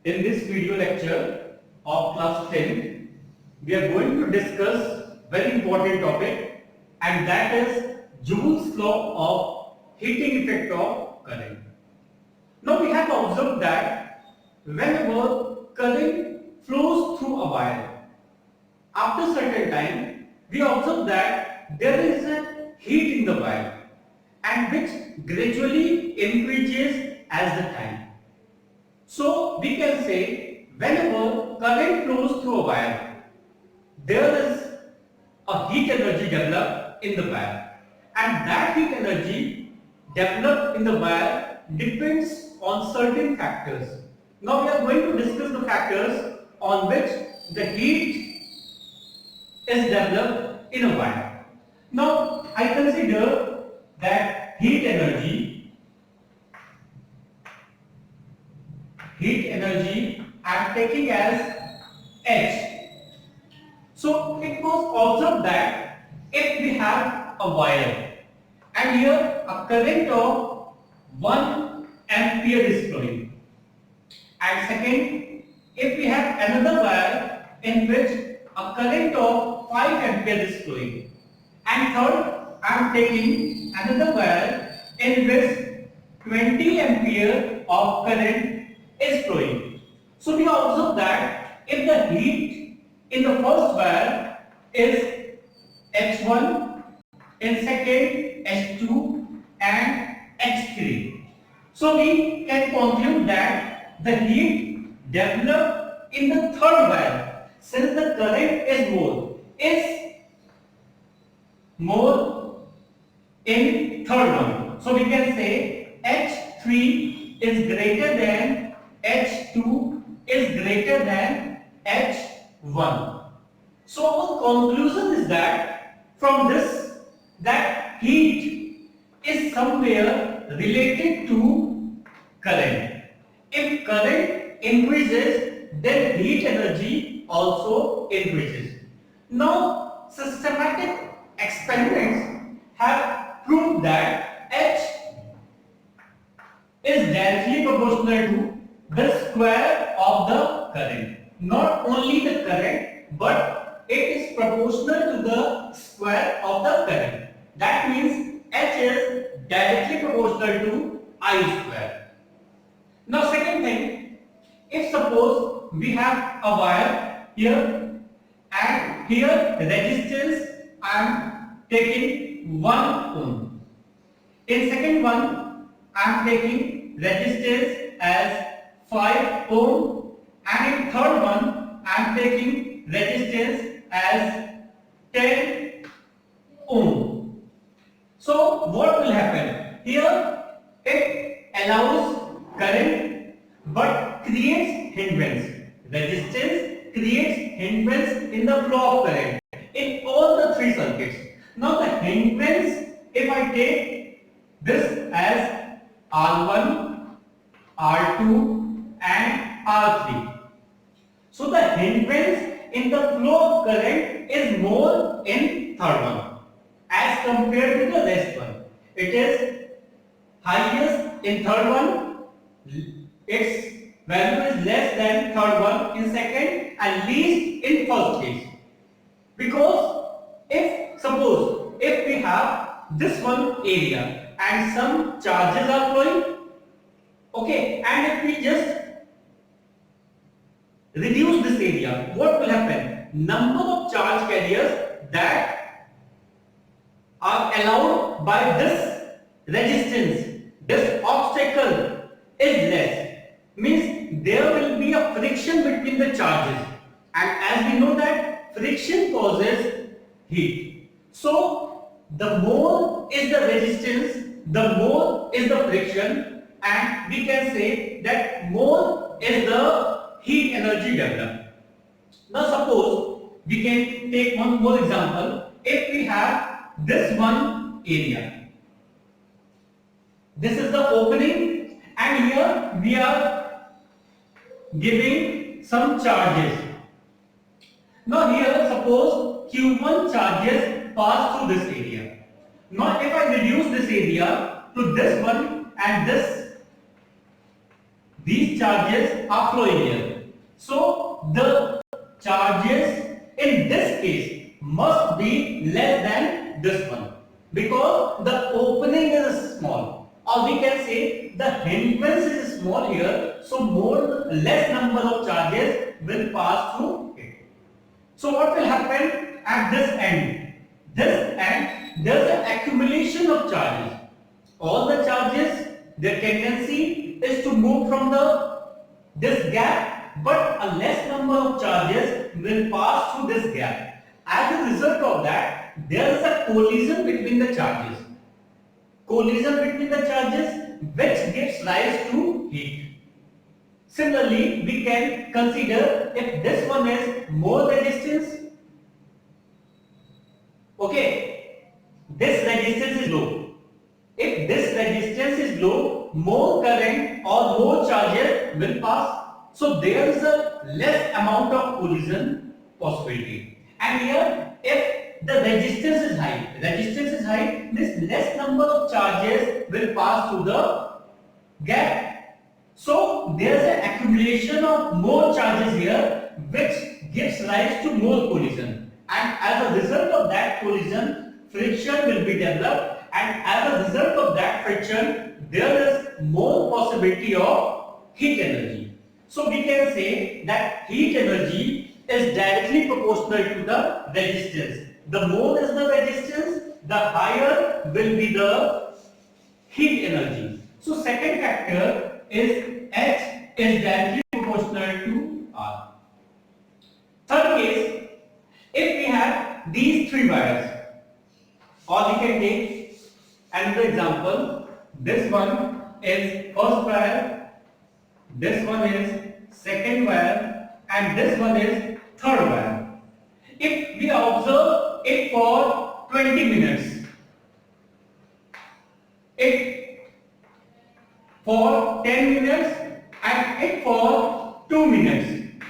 In this video lecture of class 10, we are going to discuss very important topic, and that is Joule's law of heating effect of current. Now we have observed that whenever current flows through a wire, after certain time we observe that there is a heat in the wire and which gradually increases as the time. So we can say whenever current flows through a wire, there is a heat energy developed in the wire, and that heat energy developed in the wire depends on certain factors. Now we are going to discuss the factors on which the heat is developed in a wire. Now I consider that heat energy I am taking as H. So it was observed that if we have a wire and here a current of 1 ampere is flowing, and second, if we have another wire in which a current of 5 ampere is flowing, and third, I am taking another wire in which 20 ampere of current is flowing. So we observe that if the heat in the first wire is H1, in second H2 and H3. So we can conclude that the heat developed in the third wire, since the current is more in third one. So we can say H3 is greater than H2 is greater than H1. So our conclusion is that from this, that heat is somewhere related to current. If current increases, then heat energy also increases. Now systematic experiments have proved that H is directly proportional to the square of the current. Not only the current, but it is proportional to the square of the current. That means H is directly proportional to I square. Now second thing, if suppose we have a wire here and here resistance I am taking 1 ohm. In second one I am taking resistance as 5 ohm, and in third one I am taking resistance as 10 ohm. So what will happen? Here it allows current but creates hindrance. Resistance creates hindrance in the flow of current in all the three circuits. Now the hindrance, if I take this as R1, R2 and R3. So the hindrance in the flow of current is more in third one as compared to the rest one. It is highest in third one, its value is less than third one in second, and least in first case. Because if suppose if we have this one area and some charges are flowing, okay, and if we just reduce this area, what will happen? Number of charge carriers that are allowed by this resistance, this obstacle is less. Means there will be a friction between the charges, and as we know that friction causes heat. So the more is the resistance, the more is the friction, and we can say that more is the heat energy developed. Now suppose we can take one more example. If we have this one area, this is the opening, and here we are giving some charges. Now here suppose Q1 charges pass through this area. Now if I reduce this area to this one and this these charges are flowing here. So the charges in this case must be less than this one because the opening is small, or we can say the hindrance is small here, so less number of charges will pass through it. So what will happen at this end? This end, there is an accumulation of charges. All the charges, their tendency is to move from this gap, but a less number of charges will pass through this gap. As a result of that, there is a collision between the charges. Collision between the charges which gives rise to heat. Similarly, we can consider if this one is more resistance, okay, this resistance is low. If this resistance is low, more current or more charges will pass. So there is a less amount of collision possibility. And here, if the resistance is high, means less number of charges will pass through the gap. So there is an accumulation of more charges here, which gives rise to more collision. And as a result of that collision, friction will be developed. And as a result of that friction, there is more possibility of heat energy. So we can say that heat energy is directly proportional to the resistance. The more is the resistance, the higher will be the heat energy. So second factor is H is directly proportional to R. Third case, if we have these three wires, or we can take another example. This one is first wire, this one is second wire, and this one is third wire. If we observe it for 20 minutes, it for 10 minutes, and it for 2 minutes.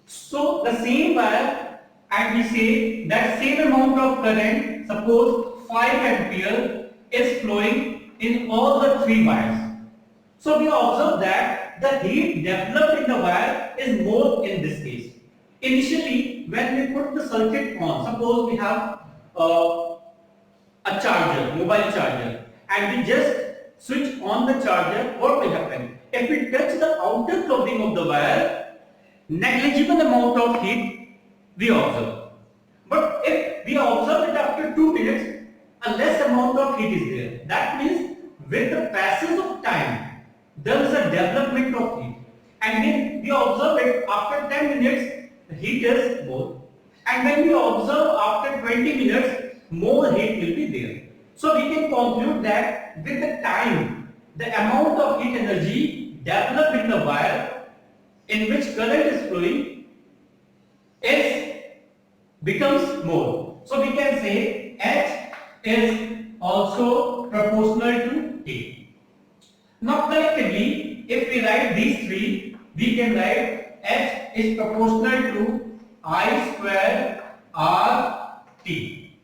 So the same wire, and we say that same amount of current, suppose 5 ampere is flowing in all the three wires. So we observe that the heat developed in the wire is more in this case. Initially, when we put the circuit on, suppose we have a charger, mobile charger, and we just switch on the charger, what will happen? If we touch the outer clothing of the wire, negligible amount of heat we observe. But if we observe it after 2 minutes, a less amount of heat is there. That means with the passage of time, there is a development of heat. And when we observe it after 10 minutes, the heat is more. And when we observe after 20 minutes, more heat will be there. So we can conclude that with the time, the amount of heat energy developed in the wire in which current is flowing becomes more. So we can say H is also proportional to T. Now collectively, if we write these three, we can write H is proportional to I square R T.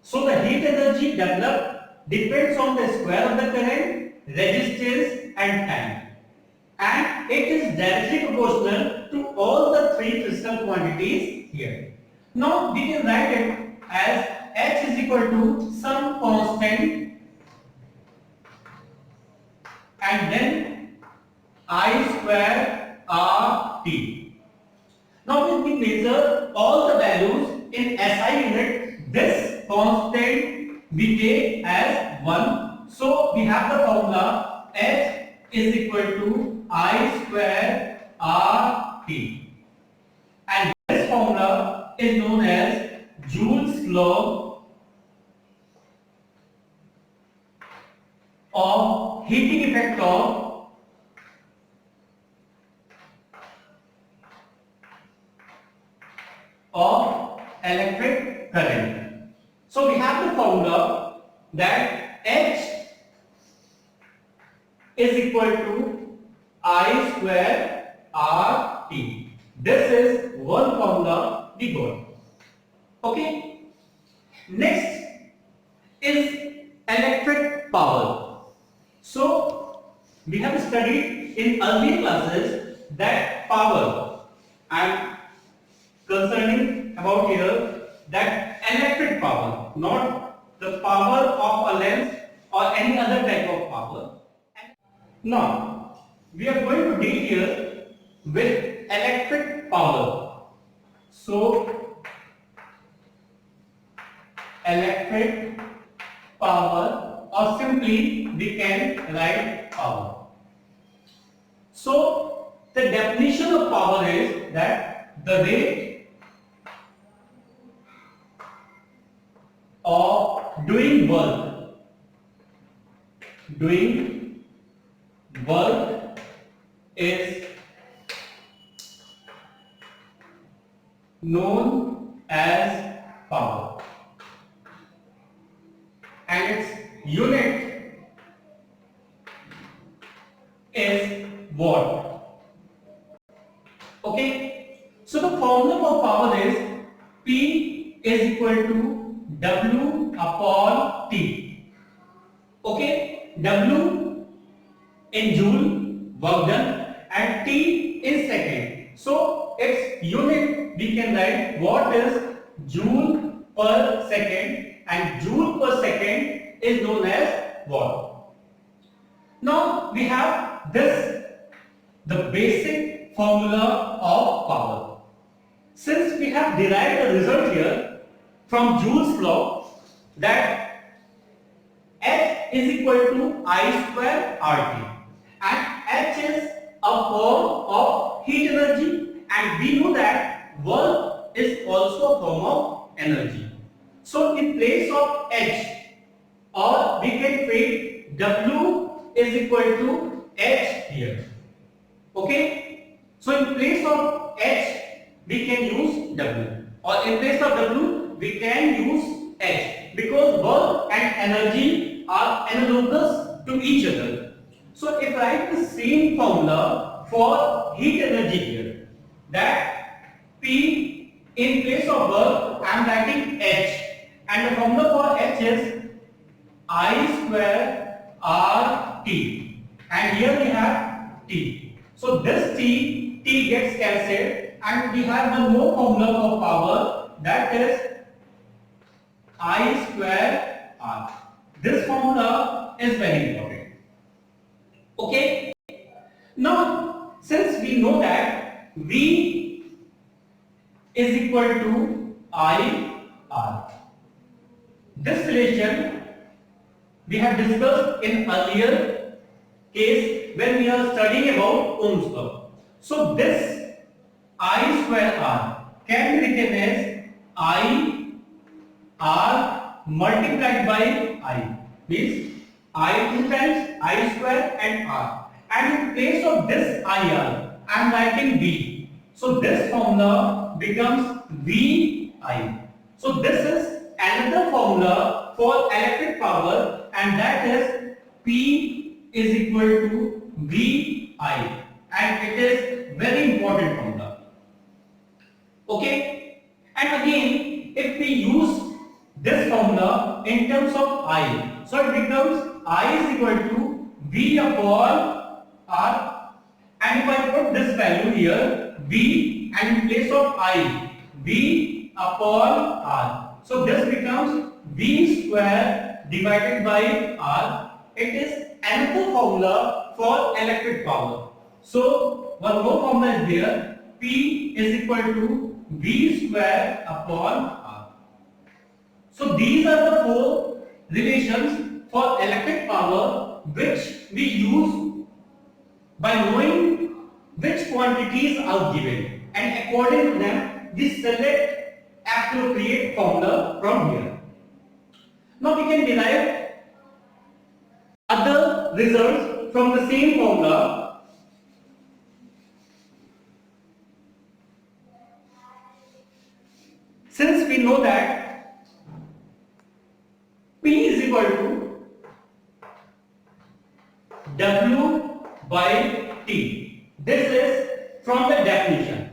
So the heat energy developed depends on the square of the current, resistance and time. And it is directly proportional to all the three physical quantities here. Now we can write it as H is equal to some constant and then I square R T. Now when we measure all the values in SI unit, this constant we take as 1. So we have the formula H is equal to I square R T. And this formula is known as Joule's law of heating effect of electric current. So we have the formula that H is equal to I square R T. This is one formula we got. Okay. Next is electric power. So we have studied in earlier classes that power, I am concerning about here that electric power, not the power of a lens or any other type of power. Now, we are going to deal here with electric power. So, electric power, or simply we can write power. So, the definition of power is that the rate of doing work is known as power, and its unit is watt. Okay, so the formula for power is P is equal to W upon T. Okay, W in joule, work done, and T in second. So its unit we can write what is joule per second, and joule per second is known as watt. Now we have the basic formula of power. Since we have derived the result here from Joule's law that H is equal to I square RT, and H is a form of heat energy, and we know that work is also a form of energy. So in place of H, or we can take W is equal to H here. Okay, so in place of H we can use W, or in place of W we can use H, because work and energy are analogous to each other. So if I write the same formula for heat energy here, that P in place of work I am writing H, and the formula for H is I square RT, and here we have T. So this T gets cancelled, and we have one more formula for power, that is I square R. This formula is very important. Okay. Now, since we know that V is equal to I R, this relation we have discussed in earlier case when we are studying about Ohm's law. So this I square R can be written as I R multiplied by I, means I 2 times I square and R, and in place of this IR I am writing V. So this formula becomes VI. So this is another formula for electric power, and that is P is equal to VI, and it is very important formula. Okay, and again if we use this formula in terms of I, so it becomes I is equal to V upon R, and if I put this value here V, and in place of I, V upon R, so this becomes V square divided by R. It is another formula for electric power. So one more formula is here, P is equal to V square upon R. So these are the four relations for electric power which we use by knowing which quantities are given, and according to them we select appropriate formula from here. Now we can derive other results from the same formula. Since we know that P is equal to W by T, this is from the definition,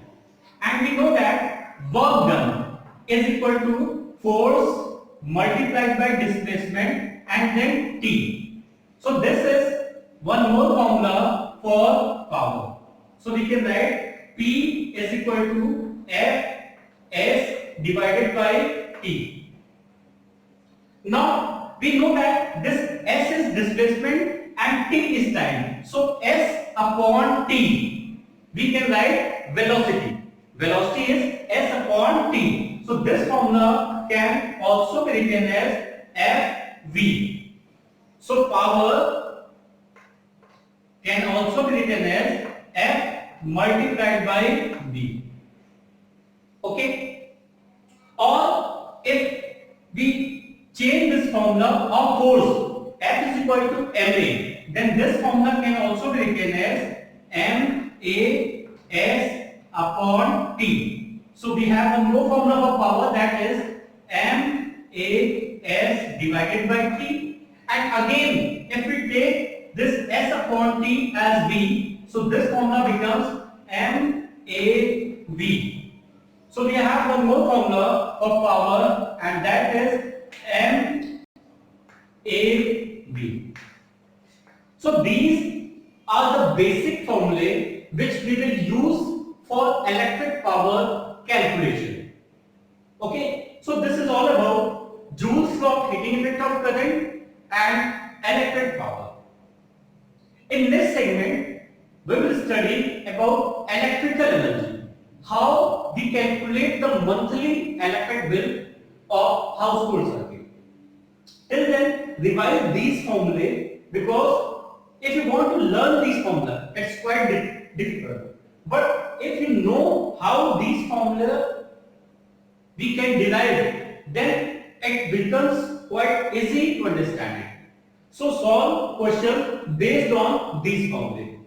and we know that work done is equal to force multiplied by displacement and then T. So this is one more formula for power. So we can write P is equal to F S divided by T. Now we know that this S is displacement and T is time. So S upon T, we can write velocity. Velocity is S upon T. So this formula can also be written as Fv. So power can also be written as F multiplied by V. Okay? Or if we change this formula of force, F is equal to Ma, then this formula can also be written as MAS upon T. So we have one more formula for power, that is MAS divided by T. And again, if we take this S upon T as V, so this formula becomes MAV. So we have one more formula for power, and that is MAV. So these are the basic formulae which we will use for electric power calculation. Okay, so this is all about Joule's law of heating effect of current and electric power. In this segment, we will study about electrical energy, how we calculate the monthly electric bill of household circuit. Till then, revise these formulae, because if you want to learn these formulas, it's quite difficult. But if you know how these formulas we can derive, then it becomes quite easy to understand it. So solve questions based on these formulae.